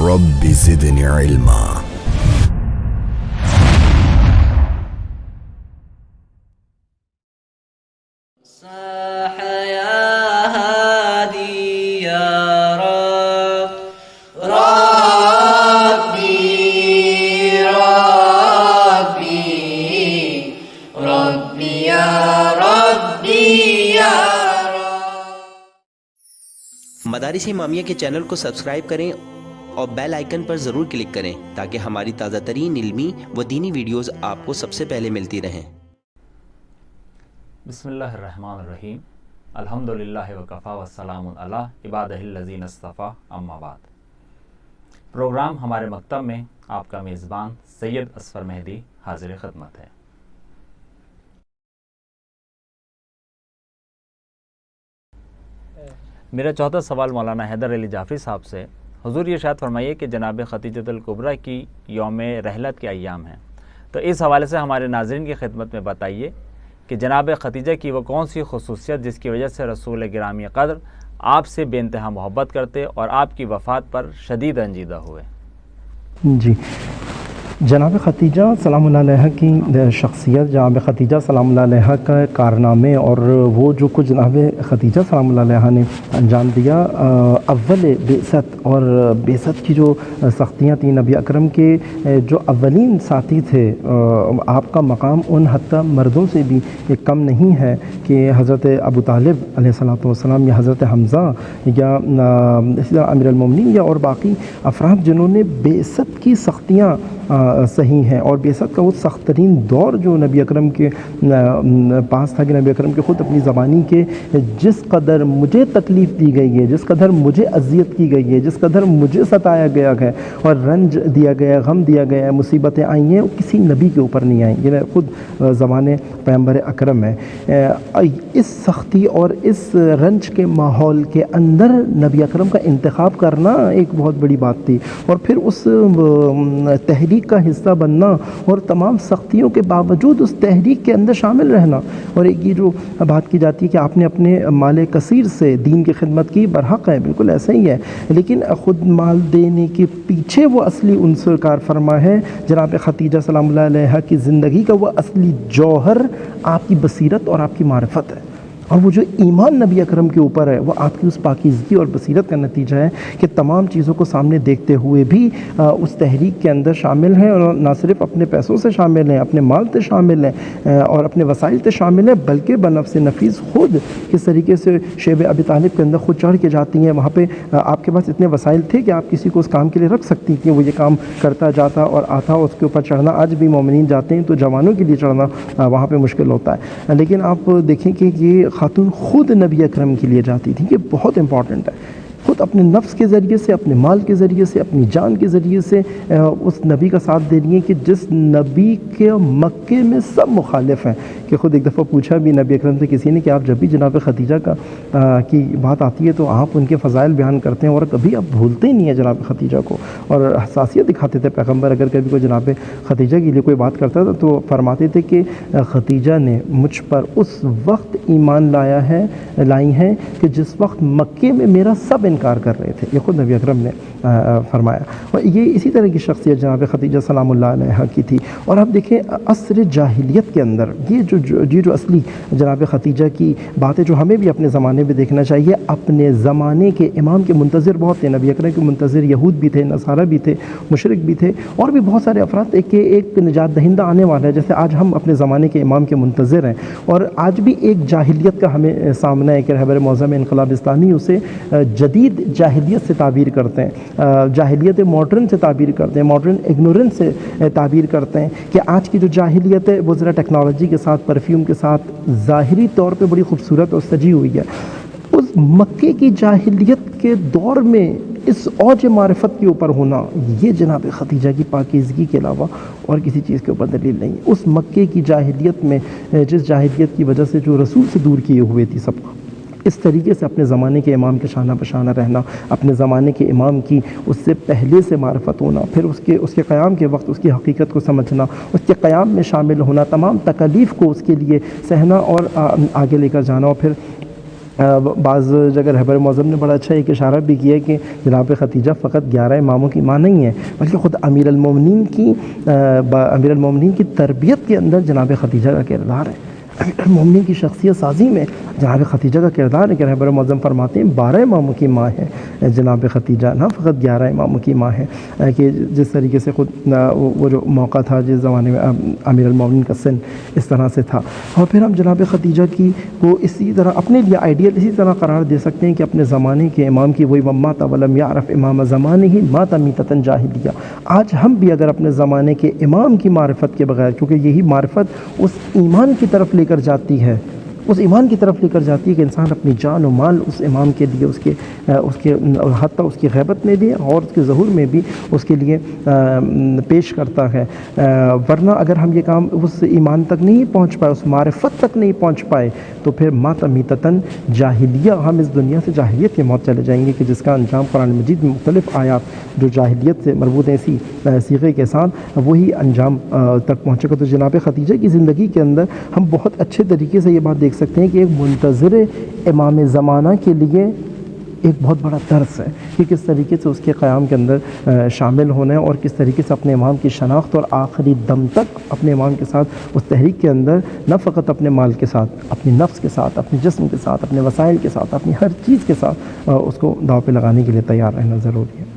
رب زدني علما. صاح يا هادي يا رب ربي ربي ربي يا ربي يا مدارس امامیہ کے چینل کو سبسکرائب کریں اور بیل آئیکن پر ضرور کلک کریں تاکہ ہماری تازہ ترین علمی و دینی ویڈیوز آپ کو سب سے پہلے ملتی رہیں. بسم اللہ الرحمن الرحیم. الحمدللہ وکفا والسلام علی عبادہ الذین اصطفیٰ اما بعد. پروگرام ہمارے مکتب میں آپ کا میزبان سید اصفر مہدی حاضر خدمت ہے. میرا چوتھا سوال مولانا حیدر علی جعفری صاحب سے. حضور یہ ارشاد فرمائیے کہ جناب خدیجۃ الکبریٰ کی یوم رحلت کے ایام ہیں، تو اس حوالے سے ہمارے ناظرین کی خدمت میں بتائیے کہ جناب خدیجہ کی وہ کون سی خصوصیت جس کی وجہ سے رسول گرامی قدر آپ سے بے انتہا محبت کرتے اور آپ کی وفات پر شدید رنجیدہ ہوئے. جی، جناب خدیجہ سلام اللہ علیہ کی شخصیت، جناب خدیجہ سلام اللہ علیہ کا کارنامے اور وہ جو کچھ جناب خدیجہ سلام اللہ علیہ نے انجام دیا، اول بعثت اور بعثت کی جو سختیاں تھیں، نبی اکرم کے جو اولین ساتھی تھے، آپ کا مقام ان حتیٰ مردوں سے بھی کم نہیں ہے کہ حضرت ابو طالب علیہ الصلوۃ والسلام یا حضرت حمزہ یا امیر المومنین یا اور باقی افراد جنہوں نے بعثت کی سختیاں صحیح ہیں، اور بعثت کا وہ سخت ترین دور جو نبی اکرم کے پاس تھا کہ نبی اکرم کے خود اپنی زبانی کے جس قدر مجھے تکلیف دی گئی ہے، جس قدر مجھے اذیت کی گئی ہے، جس قدر مجھے ستایا گیا ہے اور رنج دیا گیا، غم دیا گیا، مصیبتیں آئی ہیں، وہ کسی نبی کے اوپر نہیں آئیں. یہ خود زبان پیغمبر اکرم ہے. اس سختی اور اس رنج کے ماحول کے اندر نبی اکرم کا انتخاب کرنا ایک بہت بڑی بات تھی، اور پھر اس تحریک کا حصہ بننا اور تمام سختیوں کے باوجود اس تحریک کے اندر شامل رہنا. اور ایک یہ جو بات کی جاتی ہے کہ آپ نے اپنے مال کثیر سے دین کی خدمت کی، برحق ہے، بالکل ایسا ہی ہے، لیکن خود مال دینے کے پیچھے وہ اصلی عنصر کار فرما ہے جناب خدیجہ سلام اللہ علیہ کی زندگی کا وہ اصلی جوہر آپ کی بصیرت اور آپ کی معرفت ہے. اور وہ جو ایمان نبی اکرم کے اوپر ہے وہ آپ کی اس پاکیزگی اور بصیرت کا نتیجہ ہے کہ تمام چیزوں کو سامنے دیکھتے ہوئے بھی اس تحریک کے اندر شامل ہیں، اور نہ صرف اپنے پیسوں سے شامل ہیں، اپنے مال سے شامل ہیں اور اپنے وسائل سے شامل ہیں، بلکہ بنفس نفیس خود کس طریقے سے شیب ابی طالب کے اندر خود چڑھ کے جاتی ہیں. وہاں پہ آپ کے پاس اتنے وسائل تھے کہ آپ کسی کو اس کام کے لیے رکھ سکتی کہ وہ یہ کام کرتا جاتا اور آتا، اس کے اوپر چڑھنا آج بھی مومنین جاتے ہیں تو جوانوں کے لیے چڑھنا وہاں پہ مشکل ہوتا ہے. لیکن آپ دیکھیں کہ یہ خاتون خود نبی اکرم کے لیے جاتی تھی، یہ بہت امپورٹنٹ ہے. خود اپنے نفس کے ذریعے سے، اپنے مال کے ذریعے سے، اپنی جان کے ذریعے سے اس نبی کا ساتھ دے رہی ہیں کہ جس نبی کے مکے میں سب مخالف ہیں. کہ خود ایک دفعہ پوچھا بھی نبی اکرم سے کسی نے کہ آپ جب بھی جناب خدیجہ کی بات آتی ہے تو آپ ان کے فضائل بیان کرتے ہیں اور کبھی آپ بھولتے ہی نہیں ہیں جناب خدیجہ کو، اور حساسیت دکھاتے تھے پیغمبر. اگر کبھی کوئی جناب خدیجہ کے لیے کوئی بات کرتا تھا تو فرماتے تھے کہ خدیجہ نے مجھ پر اس وقت ایمان لائی ہیں کہ جس وقت مکے میں میرا سب انکار کر رہے تھے. یہ خود نبی اکرم نے فرمایا. اور یہ اسی طرح کی شخصیت جناب خدیجہ سلام اللہ علیہ کی تھی. اور آپ دیکھیں عصر جاہلیت کے اندر یہ جو اصلی جناب خدیجہ کی بات ہے جو ہمیں بھی اپنے زمانے میں دیکھنا چاہیے. اپنے زمانے کے امام کے منتظر بہت تھے، نبی اکرم کے منتظر یہود بھی تھے، نصارہ بھی تھے، مشرک بھی تھے، اور بھی بہت سارے افراد تھے کہ ایک نجات دہندہ آنے والا ہے. جیسے آج ہم اپنے زمانے کے امام کے منتظر ہیں، اور آج بھی ایک جاہلیت کا ہمیں سامنا ہے کہ رہبر معظم انقلاب اسلامی اسے جدید جاہلیت سے تعبیر کرتے ہیں، جاہلیت ماڈرن سے تعبیر کرتے ہیں، ماڈرن اگنورنس سے تعبیر کرتے ہیں کہ آج کی جو جاہلیت ہے وہ ذرا ٹیکنالوجی کے ساتھ، پرفیوم کے ساتھ ظاہری طور پہ بڑی خوبصورت اور سجی ہوئی ہے. اس مکے کی جاہلیت کے دور میں اس اوج معرفت کے اوپر ہونا، یہ جناب خدیجہ کی پاکیزگی کے علاوہ اور کسی چیز کے اوپر دلیل نہیں. اس مکے کی جاہلیت میں جس جاہلیت کی وجہ سے جو رسول سے دور کیے ہوئے تھی سب کو، اس طریقے سے اپنے زمانے کے امام کے شانہ بشانہ رہنا، اپنے زمانے کے امام کی اس سے پہلے سے معرفت ہونا، پھر اس کے قیام کے وقت اس کی حقیقت کو سمجھنا، اس کے قیام میں شامل ہونا، تمام تکالیف کو اس کے لیے سہنا اور آگے لے کر جانا، اور پھر بعض جگہ رہبر معظم نے بڑا اچھا ایک اشارہ بھی کیا کہ جناب ختیجہ فقط 11 اماموں کی ماں نہیں ہے، بلکہ خود امیر المومنین کی تربیت کے اندر جناب ختیجہ کا کردار ہے۔ امیر المومنین کی شخصیت سازی میں جناب ختیجہ کا کردار ہے کہ رہبر معظم فرماتے ہیں 12 اماموں کی ماں ہے جناب ختیجہ، نہ فقط 11 اماموں کی ماں ہے، کہ جس طریقے سے خود وہ جو موقع تھا جس زمانے میں امیر المومنین کا سن اس طرح سے تھا۔ اور پھر ہم جناب ختیجہ کی کو اسی طرح اپنے لیے آئیڈیل اسی طرح قرار دے سکتے ہیں کہ اپنے زمانے کے امام کی وہی مات ولم یعرف امام زمانے ہی مات میتۃ جاہلیہ۔ آج ہم بھی اگر اپنے زمانے کے امام کی معرفت کے بغیر، کیونکہ یہی معرفت اس ایمان کی طرف لے کر جاتی ہے، اس ایمان کی طرف لے کر جاتی ہے کہ انسان اپنی جان و مال اس امام کے لیے اس کے حتیٰ اس کی غیبت میں بھی اور اس کے ظہور میں بھی اس کے لیے پیش کرتا ہے۔ ورنہ اگر ہم یہ کام اس ایمان تک نہیں پہنچ پائے، اس معرفت تک نہیں پہنچ پائے، تو پھر مات میتۃ جاہلیہ، ہم اس دنیا سے جاہلیت کی موت چلے جائیں گے، کہ جس کا انجام قرآن مجید میں مختلف آیات جو جاہلیت سے مربوط ہیں اسی صیغے کے ساتھ وہی انجام تک پہنچے گا۔ تو جناب ختیجہ کی زندگی کے اندر ہم بہت اچھے طریقے سے یہ بات دیکھ سکتے ہیں کہ ایک منتظر امام زمانہ کے لیے ایک بہت بڑا درس ہے کہ کس طریقے سے اس کے قیام کے اندر شامل ہونا ہے، اور کس طریقے سے اپنے امام کی شناخت اور آخری دم تک اپنے امام کے ساتھ اس تحریک کے اندر نہ فقط اپنے مال کے ساتھ، اپنی نفس کے ساتھ، اپنے جسم کے ساتھ، اپنے وسائل کے ساتھ، اپنی ہر چیز کے ساتھ اس کو داؤ پہ لگانے کے لیے تیار رہنا ضروری ہے۔